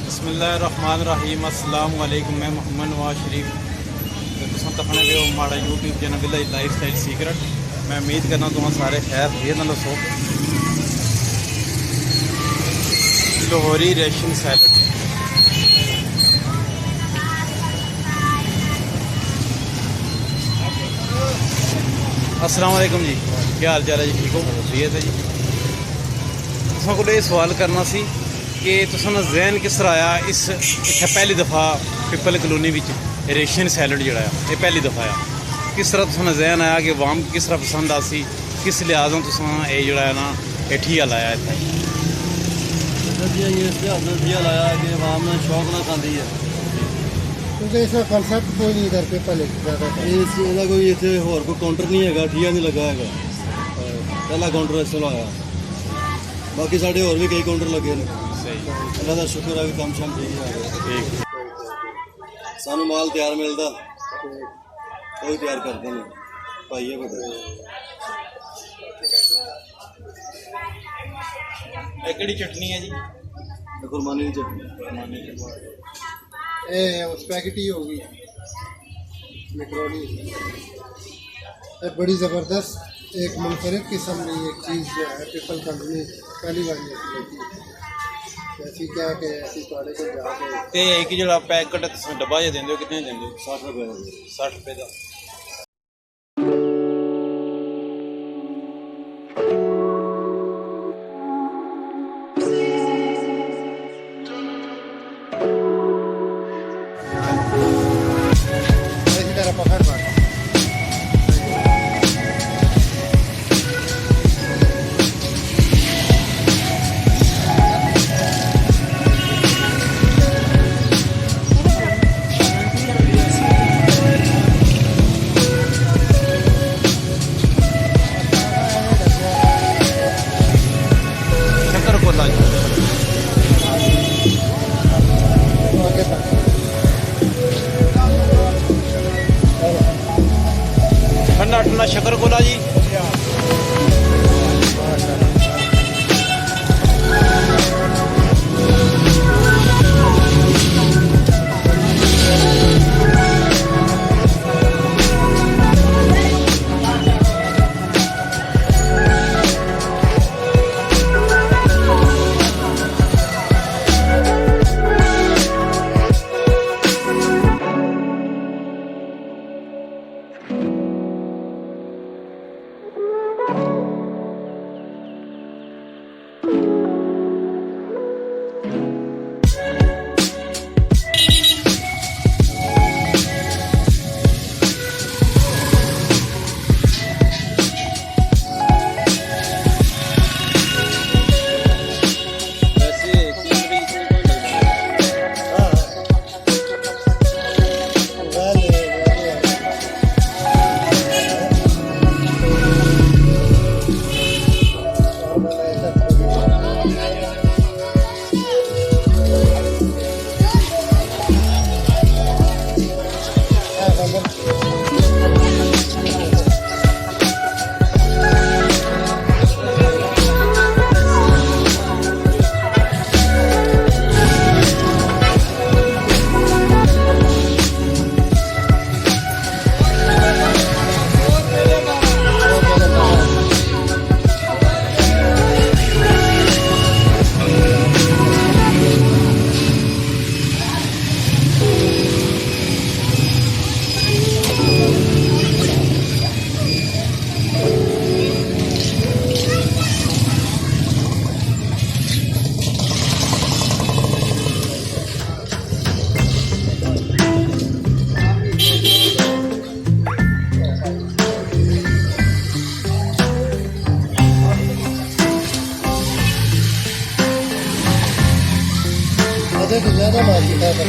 बिस्मिल्लाहिर्रहमानिर्रहीम अस्सलाम वालेकुम। मैं मोहम्मद नवाज शरीफ तुम तकने पे माड़ा YouTube channel village life style secret. मैं उम्मीद करना तुम सारे खैर खैरियत नाल सो। Lahori ration salad. अस्सलाम वालेकुम जी, क्या हाल चाल है जी? ठीक हो? खैरियत है जी। तुसां कोल ये सवाल करना सी कि तुसां दा जहन किस तरह आया इस इत्थै पहली दफ़ा पिपल कलोनी विच रेशन सैलड जिहड़ा है ये पहली दफ़ा आया। किस तरह तुसां दा जहन आया कि वाम किस तरह पसंद आसी, किस लिहाजों तुसां ये जिहड़ा है ना ये ठिया लाया इत्थै? इस लिहाज ठिया लाया कि वाम ने शौक ना खाती है, क्योंकि इसका कंसेप्ट कोई नहीं इधर पेपल इसका कोई इतने होर कोई काउंटर नहीं है, ठिया नहीं लगा है। पहला काउंटर इस तरह आया, बाकी साढ़े होर भी कई काउंटर लगे ने। अल्लाह का शुक्र है कि कम शम ठीक है। सानू माल तैयार मिलता वही तैयार करते हैं भाई। केड़ी चटनी है जी? कुरबानी की चटनी। स्पैगेटी होगी, मैकरोनी, बड़ी ज़बरदस्त एक मुनफरिद किस्म में एक चीज़ जो है पिपल कंपनी पहली बार लेती है। ऐसी क्या कि ऐसी थोड़े को जाके ते एक जो पैकेट डब्बा जो देंगे कितने देंगे? 60 रुपये। 60 रुपये का। इसी तरह पकड़ पाए ठंडा ठंडा शक्कर कोला जी। ज़्यादा मार्केट है।